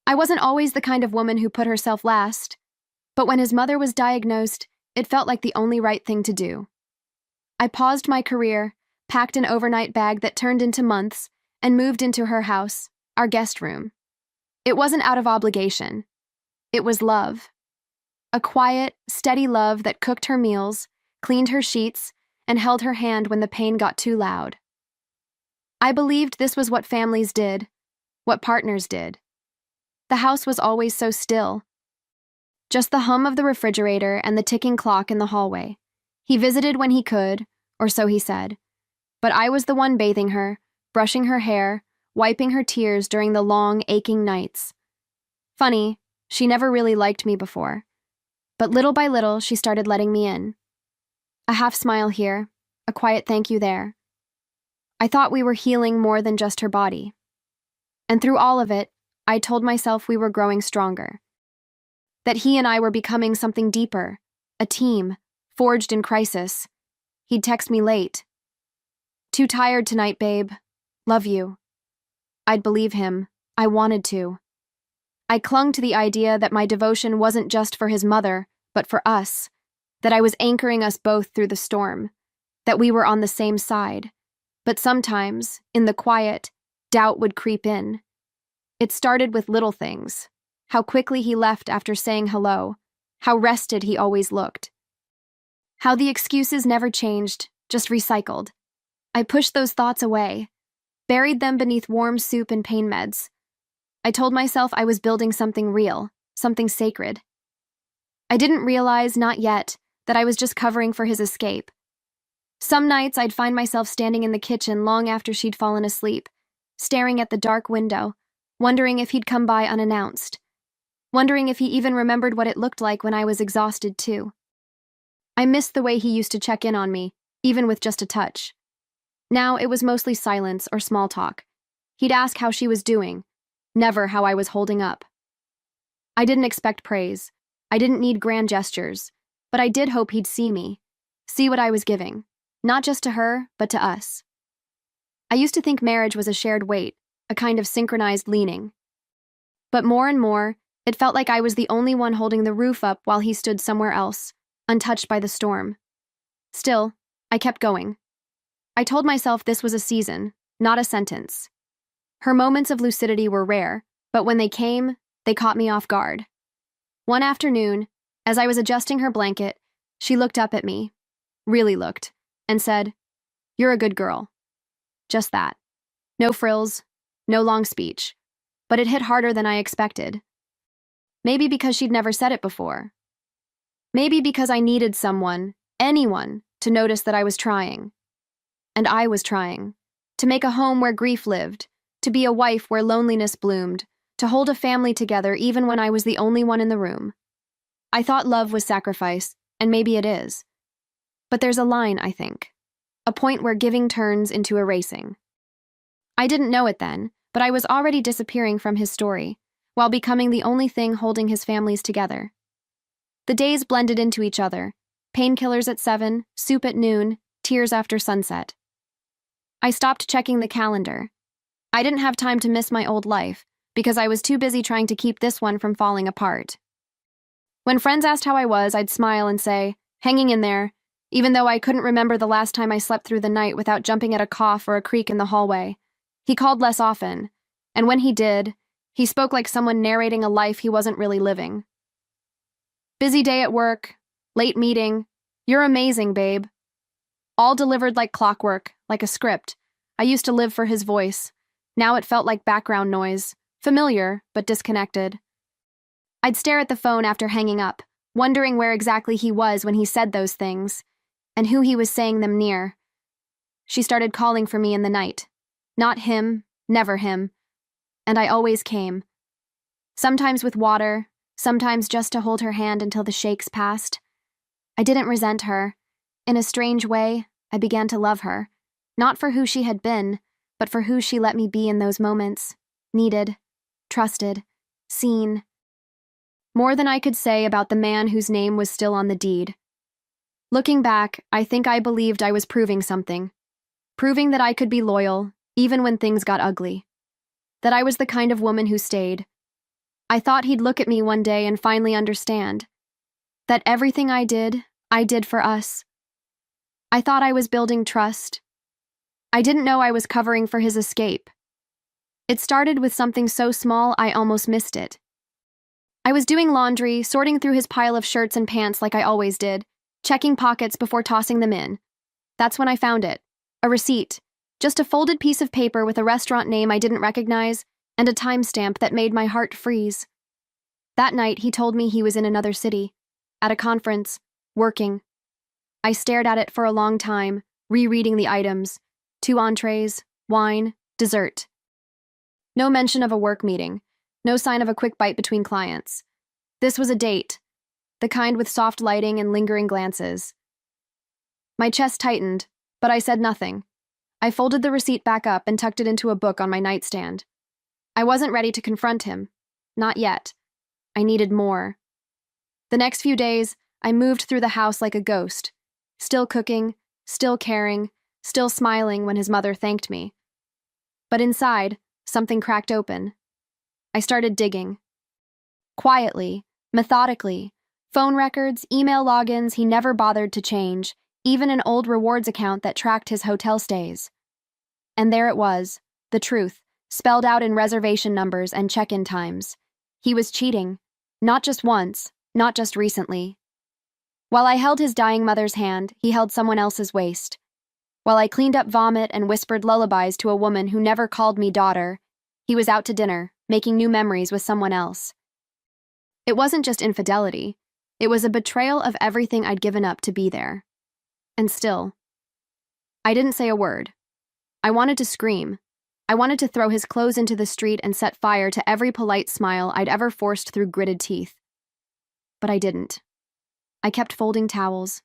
I wasn't always the kind of woman who put herself last, but when his mother was diagnosed, it felt like the only right thing to do. I paused my career, packed an overnight bag that turned into months, and moved into her house, our guest room. It wasn't out of obligation. It was love. A quiet, steady love that cooked her meals, cleaned her sheets, and held her hand when the pain got too loud. I believed this was what families did, what partners did. The house was always so still. Just the hum of the refrigerator and the ticking clock in the hallway. He visited when he could, or so he said. But I was the one bathing her, brushing her hair, wiping her tears during the long, aching nights. Funny, she never really liked me before. But little by little, she started letting me in. A half smile here, a quiet thank you there. I thought we were healing more than just her body. And through all of it, I told myself we were growing stronger. That he and I were becoming something deeper, a team, forged in crisis. He'd text me late. "Too tired tonight, babe. Love you." I'd believe him. I wanted to. I clung to the idea that my devotion wasn't just for his mother, but for us. That I was anchoring us both through the storm. That we were on the same side. But sometimes, in the quiet, doubt would creep in. It started with little things. How quickly he left after saying hello. How rested he always looked. How the excuses never changed, just recycled. I pushed those thoughts away, buried them beneath warm soup and pain meds. I told myself I was building something real, something sacred. I didn't realize, not yet, that I was just covering for his escape. Some nights I'd find myself standing in the kitchen long after she'd fallen asleep, staring at the dark window, wondering if he'd come by unannounced. Wondering if he even remembered what it looked like when I was exhausted too. I missed the way he used to check in on me, even with just a touch. Now it was mostly silence or small talk. He'd ask how she was doing, never how I was holding up. I didn't expect praise. I didn't need grand gestures, but I did hope he'd see me, see what I was giving, not just to her, but to us. I used to think marriage was a shared weight, a kind of synchronized leaning. But more and more, it felt like I was the only one holding the roof up while he stood somewhere else, untouched by the storm. Still, I kept going. I told myself this was a season, not a sentence. Her moments of lucidity were rare, but when they came, they caught me off guard. One afternoon, as I was adjusting her blanket, she looked up at me, really looked, and said, "You're a good girl." Just that. No frills, no long speech, but it hit harder than I expected. Maybe because she'd never said it before. Maybe because I needed someone, anyone, to notice that I was trying. And I was trying. To make a home where grief lived, to be a wife where loneliness bloomed, to hold a family together even when I was the only one in the room. I thought love was sacrifice, and maybe it is. But there's a line, I think. A point where giving turns into erasing. I didn't know it then, but I was already disappearing from his story, while becoming the only thing holding his families together. The days blended into each other. Painkillers at 7, soup at noon, tears after sunset. I stopped checking the calendar. I didn't have time to miss my old life, because I was too busy trying to keep this one from falling apart. When friends asked how I was, I'd smile and say, "Hanging in there," even though I couldn't remember the last time I slept through the night without jumping at a cough or a creak in the hallway. He called less often, and when he did, he spoke like someone narrating a life he wasn't really living. Busy day at work, late meeting, "You're amazing, babe." All delivered like clockwork, like a script. I used to live for his voice. Now it felt like background noise, familiar, but disconnected. I'd stare at the phone after hanging up, wondering where exactly he was when he said those things, and who he was saying them near. She started calling for me in the night. Not him, never him. And I always came. Sometimes with water, sometimes just to hold her hand until the shakes passed. I didn't resent her. In a strange way, I began to love her, not for who she had been, but for who she let me be in those moments, needed, trusted, seen. More than I could say about the man whose name was still on the deed. Looking back, I think I believed I was proving something. Proving that I could be loyal, even when things got ugly. That I was the kind of woman who stayed. I thought he'd look at me one day and finally understand that everything I did for us. I thought I was building trust. I didn't know I was covering for his escape. It started with something so small I almost missed it. I was doing laundry, sorting through his pile of shirts and pants like I always did, checking pockets before tossing them in. That's when I found it. A receipt. Just a folded piece of paper with a restaurant name I didn't recognize and a timestamp that made my heart freeze. That night, he told me he was in another city, at a conference, working. I stared at it for a long time, rereading the items. 2 entrees, wine, dessert. No mention of a work meeting. No sign of a quick bite between clients. This was a date, the kind with soft lighting and lingering glances. My chest tightened, but I said nothing. I folded the receipt back up and tucked it into a book on my nightstand. I wasn't ready to confront him. Not yet. I needed more. The next few days, I moved through the house like a ghost, still cooking, still caring, still smiling when his mother thanked me. But inside, something cracked open. I started digging. Quietly, methodically, phone records, email logins he never bothered to change, even an old rewards account that tracked his hotel stays. And there it was, the truth, spelled out in reservation numbers and check-in times. He was cheating, not just once, not just recently. While I held his dying mother's hand, he held someone else's waist. While I cleaned up vomit and whispered lullabies to a woman who never called me daughter, he was out to dinner, making new memories with someone else. It wasn't just infidelity. It was a betrayal of everything I'd given up to be there. And still, I didn't say a word. I wanted to scream. I wanted to throw his clothes into the street and set fire to every polite smile I'd ever forced through gritted teeth. But I didn't. I kept folding towels,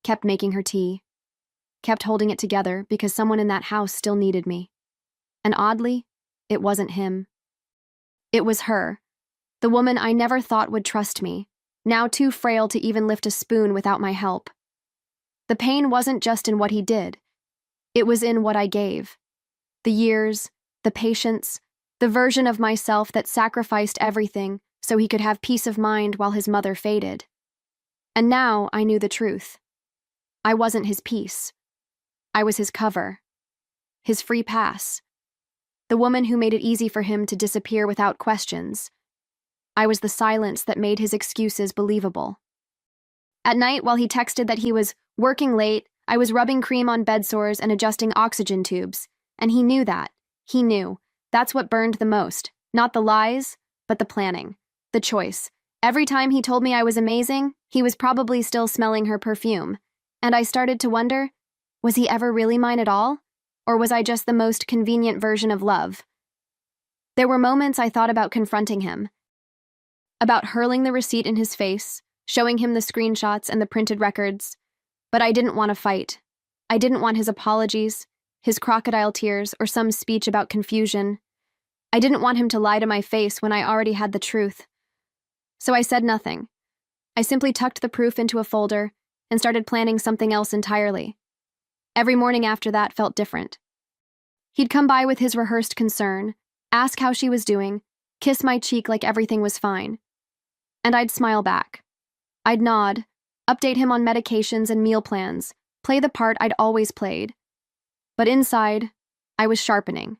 kept making her tea, kept holding it together because someone in that house still needed me. And oddly, it wasn't him. It was her, the woman I never thought would trust me, now too frail to even lift a spoon without my help. The pain wasn't just in what he did. It was in what I gave. The years, the patience, the version of myself that sacrificed everything so he could have peace of mind while his mother faded. And now I knew the truth. I wasn't his peace. I was his cover. His free pass. The woman who made it easy for him to disappear without questions. I was the silence that made his excuses believable. At night, while he texted that he was working late, I was rubbing cream on bed sores and adjusting oxygen tubes. And he knew that. He knew. That's what burned the most. Not the lies, but the planning. The choice. Every time he told me I was amazing, he was probably still smelling her perfume. And I started to wonder, was he ever really mine at all? Or was I just the most convenient version of love? There were moments I thought about confronting him. About hurling the receipt in his face, showing him the screenshots and the printed records. But I didn't want to fight. I didn't want his apologies, his crocodile tears, or some speech about confusion. I didn't want him to lie to my face when I already had the truth. So I said nothing. I simply tucked the proof into a folder and started planning something else entirely. Every morning after that felt different. He'd come by with his rehearsed concern, ask how she was doing, kiss my cheek like everything was fine. And I'd smile back. I'd nod, update him on medications and meal plans, play the part I'd always played. But inside, I was sharpening.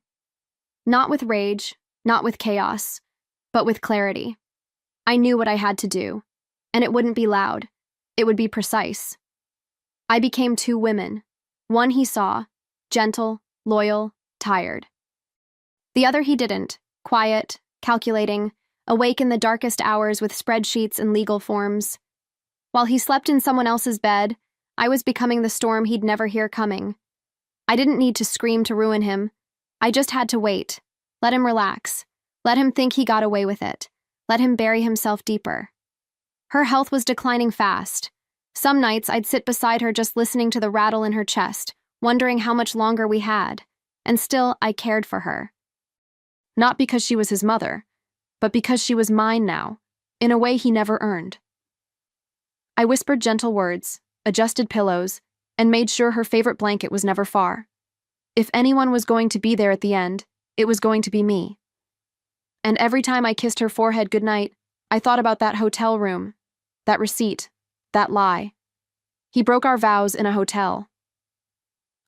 Not with rage, not with chaos, but with clarity. I knew what I had to do, and it wouldn't be loud. It would be precise. I became 2 women. One he saw, gentle, loyal, tired. The other he didn't, quiet, calculating, awake in the darkest hours with spreadsheets and legal forms. While he slept in someone else's bed, I was becoming the storm he'd never hear coming. I didn't need to scream to ruin him. I just had to wait. Let him relax. Let him think he got away with it. Let him bury himself deeper. Her health was declining fast. Some nights I'd sit beside her just listening to the rattle in her chest, wondering how much longer we had. And still, I cared for her. Not because she was his mother, but because she was mine now, in a way he never earned. I whispered gentle words, adjusted pillows, and made sure her favorite blanket was never far. If anyone was going to be there at the end, it was going to be me. And every time I kissed her forehead goodnight, I thought about that hotel room, that receipt, that lie. He broke our vows in a hotel.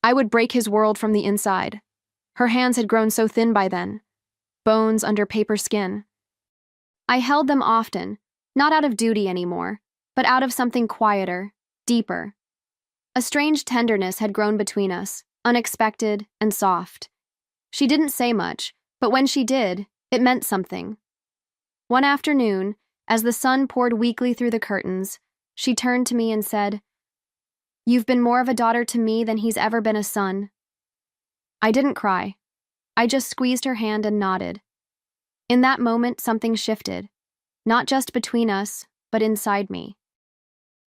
I would break his world from the inside. Her hands had grown so thin by then, bones under paper skin. I held them often, not out of duty anymore, but out of something quieter, deeper. A strange tenderness had grown between us, unexpected and soft. She didn't say much, but when she did, it meant something. One afternoon, as the sun poured weakly through the curtains, she turned to me and said, "You've been more of a daughter to me than he's ever been a son." I didn't cry. I just squeezed her hand and nodded. In that moment, something shifted, not just between us, but inside me.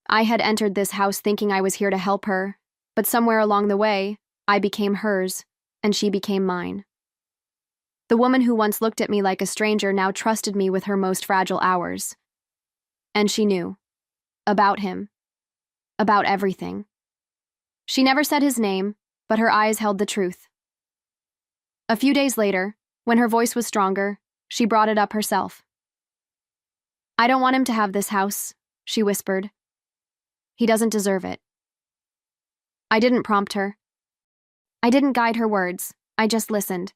I had entered this house thinking I was here to help her, but somewhere along the way, I became hers, and she became mine. The woman who once looked at me like a stranger now trusted me with her most fragile hours. And she knew. About him. About everything. She never said his name, but her eyes held the truth. A few days later, when her voice was stronger, she brought it up herself. "I don't want him to have this house," she whispered. "He doesn't deserve it." I didn't prompt her. I didn't guide her words, I just listened.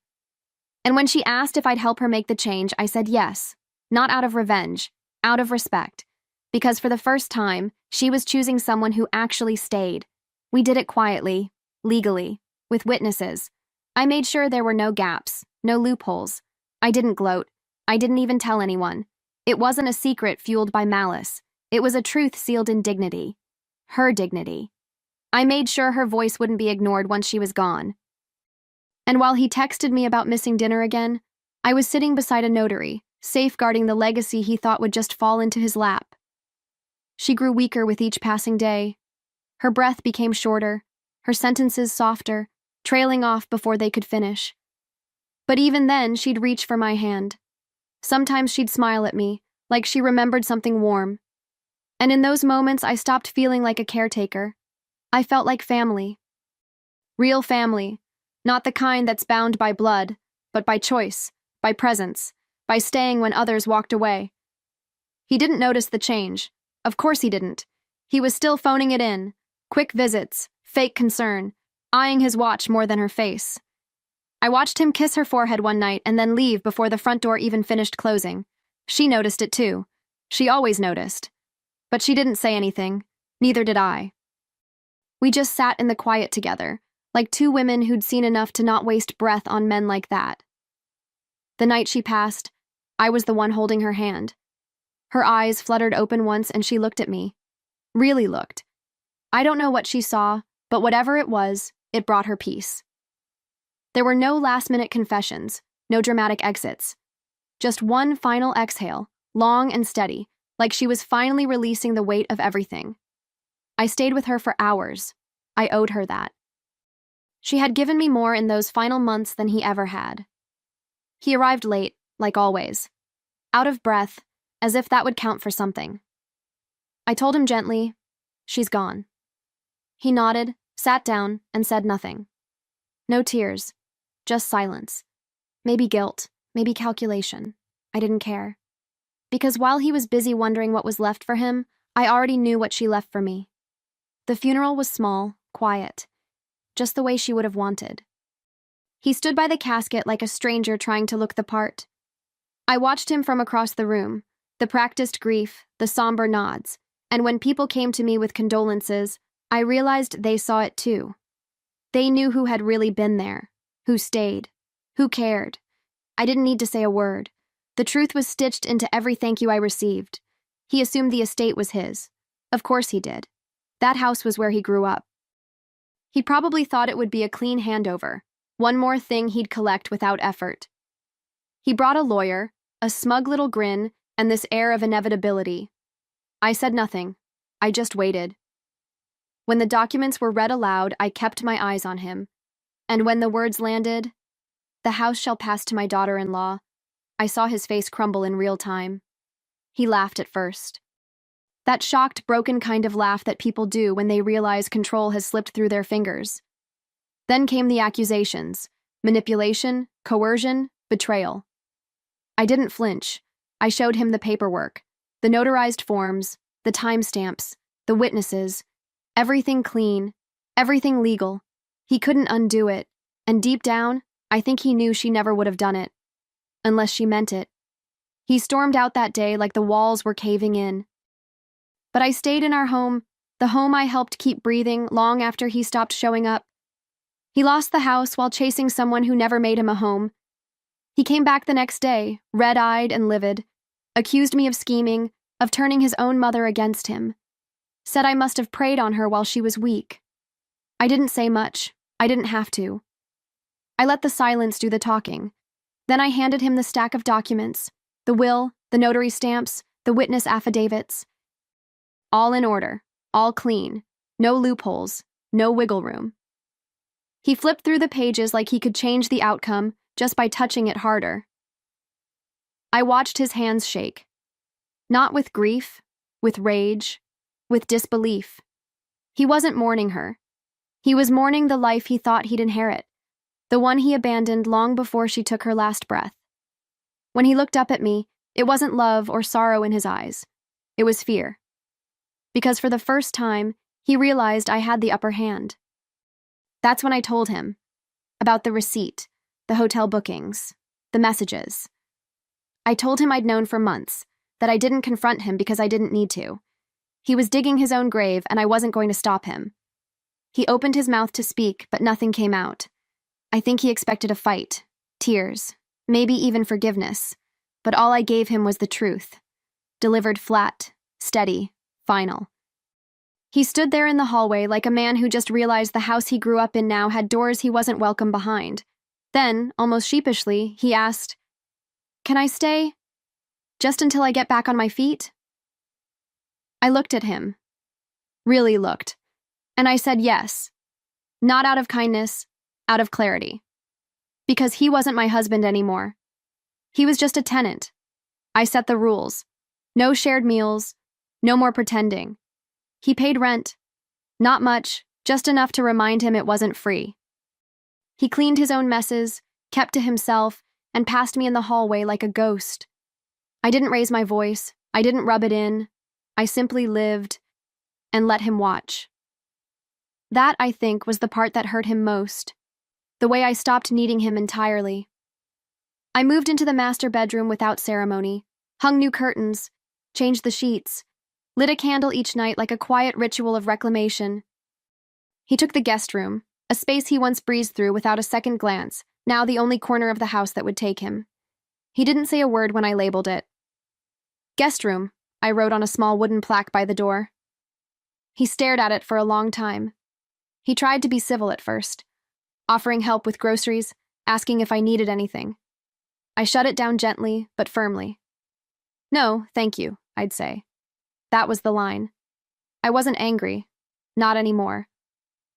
And when she asked if I'd help her make the change, I said yes, not out of revenge, out of respect. Because for the first time, she was choosing someone who actually stayed. We did it quietly, legally, with witnesses. I made sure there were no gaps, no loopholes. I didn't gloat. I didn't even tell anyone. It wasn't a secret fueled by malice. It was a truth sealed in dignity. Her dignity. I made sure her voice wouldn't be ignored once she was gone. And while he texted me about missing dinner again, I was sitting beside a notary, safeguarding the legacy he thought would just fall into his lap. She grew weaker with each passing day. Her breath became shorter, her sentences softer, trailing off before they could finish. But even then, she'd reach for my hand. Sometimes she'd smile at me, like she remembered something warm. And in those moments, I stopped feeling like a caretaker. I felt like family. Real family, not the kind that's bound by blood, but by choice, by presence, by staying when others walked away. He didn't notice the change. Of course he didn't. He was still phoning it in. Quick visits, fake concern, eyeing his watch more than her face. I watched him kiss her forehead one night and then leave before the front door even finished closing. She noticed it too. She always noticed. But she didn't say anything. Neither did I. We just sat in the quiet together, like two women who'd seen enough to not waste breath on men like that. The night she passed, I was the one holding her hand. Her eyes fluttered open once and she looked at me. Really looked. I don't know what she saw, but whatever it was, it brought her peace. There were no last-minute confessions, no dramatic exits. Just one final exhale, long and steady, like she was finally releasing the weight of everything. I stayed with her for hours. I owed her that. She had given me more in those final months than he ever had. He arrived late, like always. Out of breath, as if that would count for something. I told him gently, "She's gone." He nodded, sat down, and said nothing. No tears, just silence. Maybe guilt, maybe calculation. I didn't care. Because while he was busy wondering what was left for him, I already knew what she left for me. The funeral was small, quiet, just the way she would have wanted. He stood by the casket like a stranger trying to look the part. I watched him from across the room, the practiced grief, the somber nods, and when people came to me with condolences, I realized they saw it too. They knew who had really been there, who stayed, who cared. I didn't need to say a word. The truth was stitched into every thank you I received. He assumed the estate was his. Of course he did. That house was where he grew up. He probably thought it would be a clean handover, one more thing he'd collect without effort. He brought a lawyer, a smug little grin, and this air of inevitability. I said nothing. I just waited. When the documents were read aloud, I kept my eyes on him. And when the words landed, "The house shall pass to my daughter-in-law," I saw his face crumble in real time. He laughed at first. That shocked, broken kind of laugh that people do when they realize control has slipped through their fingers. Then came the accusations: manipulation, coercion, betrayal. I didn't flinch. I showed him the paperwork, the notarized forms, the timestamps, the witnesses, everything clean, everything legal. He couldn't undo it, and deep down, I think he knew she never would have done it, unless she meant it. He stormed out that day like the walls were caving in. But I stayed in our home, the home I helped keep breathing long after he stopped showing up. He lost the house while chasing someone who never made him a home. He came back the next day, red-eyed and livid, accused me of scheming, of turning his own mother against him. Said I must have preyed on her while she was weak. I didn't say much. I didn't have to. I let the silence do the talking. Then I handed him the stack of documents, the will, the notary stamps, the witness affidavits. All in order, all clean, no loopholes, no wiggle room. He flipped through the pages like he could change the outcome just by touching it harder. I watched his hands shake. Not with grief, with rage, with disbelief. He wasn't mourning her. He was mourning the life he thought he'd inherit, the one he abandoned long before she took her last breath. When he looked up at me, it wasn't love or sorrow in his eyes. It was fear. Because for the first time, he realized I had the upper hand. That's when I told him about the receipt, the hotel bookings, the messages. I told him I'd known for months, that I didn't confront him because I didn't need to. He was digging his own grave and I wasn't going to stop him. He opened his mouth to speak, but nothing came out. I think he expected a fight, tears, maybe even forgiveness, but all I gave him was the truth, delivered flat, steady, final. He stood there in the hallway like a man who just realized the house he grew up in now had doors he wasn't welcome behind. Then, almost sheepishly, he asked, "Can I stay? Just until I get back on my feet?" I looked at him. Really looked. And I said yes. Not out of kindness, out of clarity. Because he wasn't my husband anymore. He was just a tenant. I set the rules. No shared meals, no more pretending. He paid rent. Not much, just enough to remind him it wasn't free. He cleaned his own messes, kept to himself, and passed me in the hallway like a ghost. I didn't raise my voice. I didn't rub it in. I simply lived and let him watch. That, I think, was the part that hurt him most. The way I stopped needing him entirely. I moved into the master bedroom without ceremony, hung new curtains, changed the sheets, lit a candle each night like a quiet ritual of reclamation. He took the guest room, a space he once breezed through without a second glance, now the only corner of the house that would take him. He didn't say a word when I labeled it. "Guest room," I wrote on a small wooden plaque by the door. He stared at it for a long time. He tried to be civil at first, offering help with groceries, asking if I needed anything. I shut it down gently, but firmly. "No, thank you," I'd say. That was the line. I wasn't angry. Not anymore.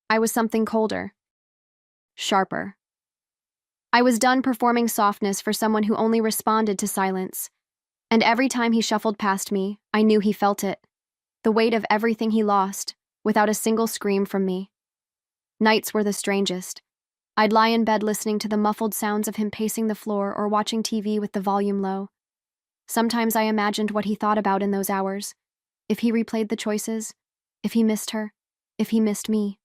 I was something colder. Sharper. I was done performing softness for someone who only responded to silence. And every time he shuffled past me, I knew he felt it. The weight of everything he lost, without a single scream from me. Nights were the strangest. I'd lie in bed listening to the muffled sounds of him pacing the floor or watching TV with the volume low. Sometimes I imagined what he thought about in those hours. If he replayed the choices, if he missed her, if he missed me.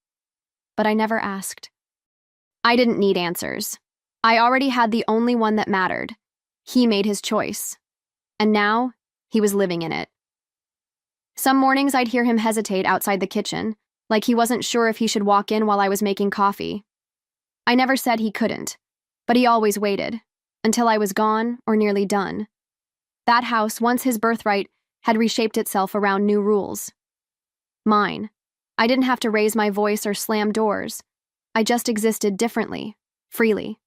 But I never asked. I didn't need answers. I already had the only one that mattered. He made his choice. And now, he was living in it. Some mornings I'd hear him hesitate outside the kitchen, like he wasn't sure if he should walk in while I was making coffee. I never said he couldn't, but he always waited, until I was gone or nearly done. That house, once his birthright, had reshaped itself around new rules. Mine. I didn't have to raise my voice or slam doors. I just existed differently, freely.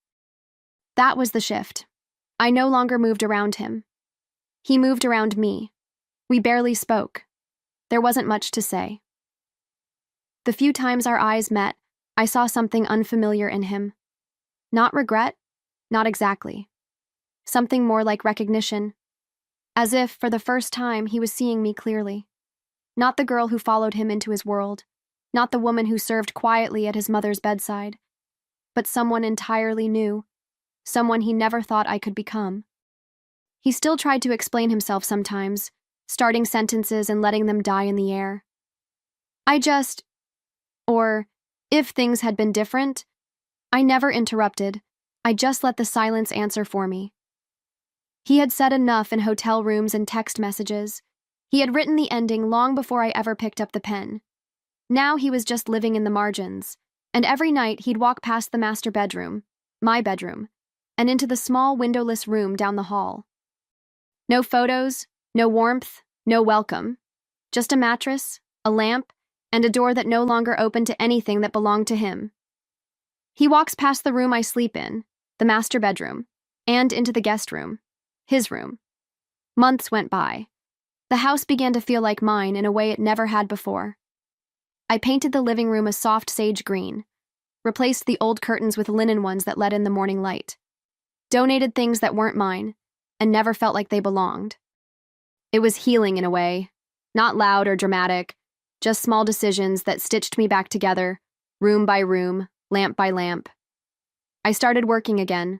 That was the shift. I no longer moved around him. He moved around me. We barely spoke. There wasn't much to say. The few times our eyes met, I saw something unfamiliar in him. Not regret, not exactly. Something more like recognition. As if, for the first time, he was seeing me clearly. Not the girl who followed him into his world, not the woman who served quietly at his mother's bedside, but someone entirely new, someone he never thought I could become. He still tried to explain himself sometimes, starting sentences and letting them die in the air. Or, if things had been different, I never interrupted. I just let the silence answer for me. He had said enough in hotel rooms and text messages. He had written the ending long before I ever picked up the pen. Now he was just living in the margins, and every night he'd walk past the master bedroom, my bedroom, and into the small windowless room down the hall. No photos, no warmth, no welcome. Just a mattress, a lamp, and a door that no longer opened to anything that belonged to him. He walks past the room I sleep in, the master bedroom, and into the guest room, his room. Months went by. The house began to feel like mine in a way it never had before. I painted the living room a soft sage green, replaced the old curtains with linen ones that let in the morning light, donated things that weren't mine, and never felt like they belonged. It was healing in a way, not loud or dramatic, just small decisions that stitched me back together, room by room, lamp by lamp. I started working again,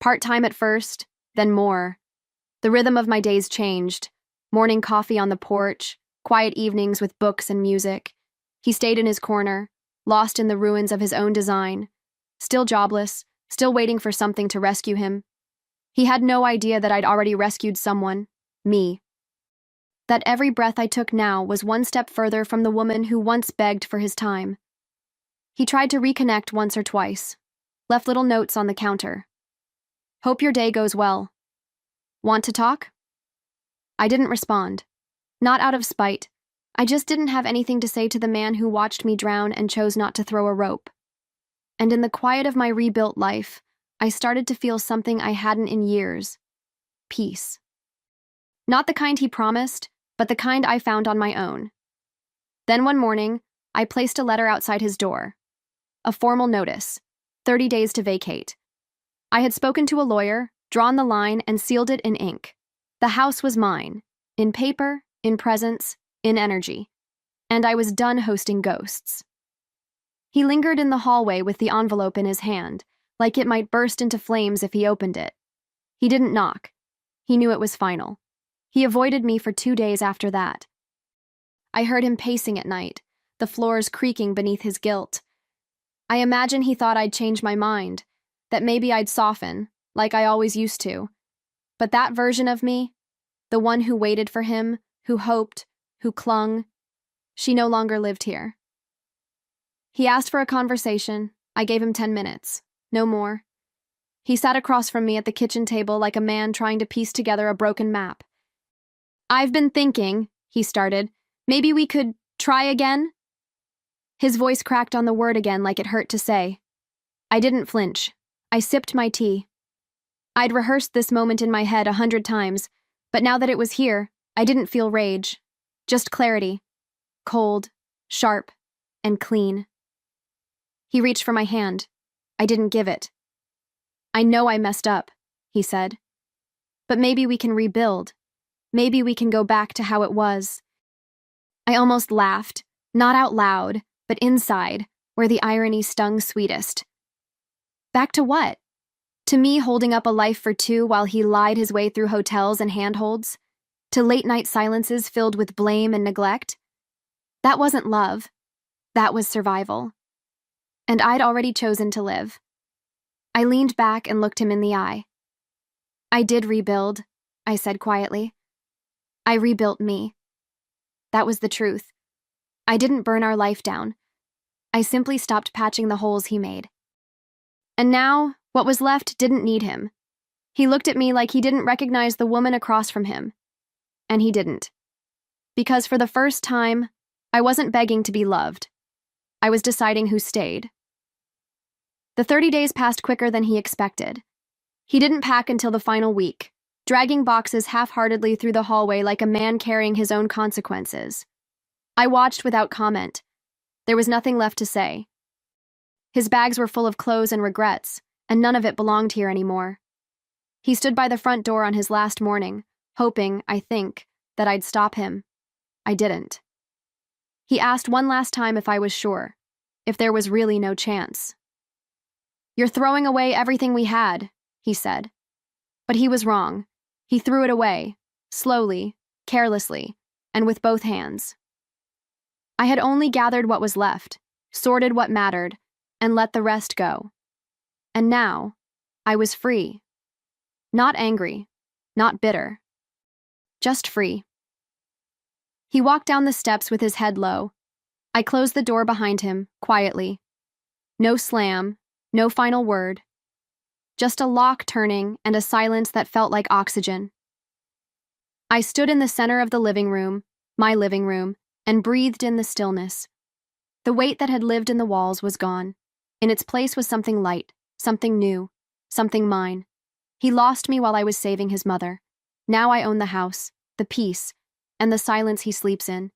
part-time at first, then more. The rhythm of my days changed, morning coffee on the porch, quiet evenings with books and music. He stayed in his corner, lost in the ruins of his own design, still jobless, still waiting for something to rescue him. He had no idea that I'd already rescued someone, me. That every breath I took now was one step further from the woman who once begged for his time. He tried to reconnect once or twice, left little notes on the counter. Hope your day goes well. Want to talk? I didn't respond. Not out of spite. I just didn't have anything to say to the man who watched me drown and chose not to throw a rope. And in the quiet of my rebuilt life, I started to feel something I hadn't in years. Peace. Not the kind he promised, but the kind I found on my own. Then one morning, I placed a letter outside his door. A formal notice, 30 days to vacate. I had spoken to a lawyer, drawn the line, and sealed it in ink. The house was mine, in paper, in presence, in energy. And I was done hosting ghosts. He lingered in the hallway with the envelope in his hand, like it might burst into flames if he opened it. He didn't knock. He knew it was final. He avoided me for 2 days after that. I heard him pacing at night, the floors creaking beneath his guilt. I imagine he thought I'd change my mind, that maybe I'd soften, like I always used to. But that version of me, the one who waited for him, who hoped, who clung, she no longer lived here. He asked for a conversation. I gave him 10 minutes, no more. He sat across from me at the kitchen table like a man trying to piece together a broken map. I've been thinking, he started, maybe we could try again? His voice cracked on the word again like it hurt to say. I didn't flinch. I sipped my tea. I'd rehearsed this moment in my head 100 times, but now that it was here, I didn't feel rage. Just clarity. Cold, sharp, and clean. He reached for my hand. I didn't give it. I know I messed up, he said. But maybe we can rebuild. Maybe we can go back to how it was. I almost laughed, not out loud, but inside, where the irony stung sweetest. Back to what? To me holding up a life for two while he lied his way through hotels and handholds? To late-night silences filled with blame and neglect? That wasn't love. That was survival. And I'd already chosen to live. I leaned back and looked him in the eye. I did rebuild, I said quietly. I rebuilt me. That was the truth. I didn't burn our life down. I simply stopped patching the holes he made. And now, what was left didn't need him. He looked at me like he didn't recognize the woman across from him. And he didn't. Because for the first time, I wasn't begging to be loved. I was deciding who stayed. The 30 days passed quicker than he expected. He didn't pack until the final week, dragging boxes half-heartedly through the hallway like a man carrying his own consequences. I watched without comment. There was nothing left to say. His bags were full of clothes and regrets, and none of it belonged here anymore. He stood by the front door on his last morning, hoping, I think, that I'd stop him. I didn't. He asked one last time if I was sure, if there was really no chance. You're throwing away everything we had, he said. But he was wrong. He threw it away, slowly, carelessly, and with both hands. I had only gathered what was left, sorted what mattered, and let the rest go. And now, I was free. Not angry, not bitter. Just free. He walked down the steps with his head low. I closed the door behind him, quietly. No slam, no final word. Just a lock turning and a silence that felt like oxygen. I stood in the center of the living room, my living room, and breathed in the stillness. The weight that had lived in the walls was gone. In its place was something light, something new, something mine. He lost me while I was saving his mother. Now I own the house, the peace, and the silence he sleeps in.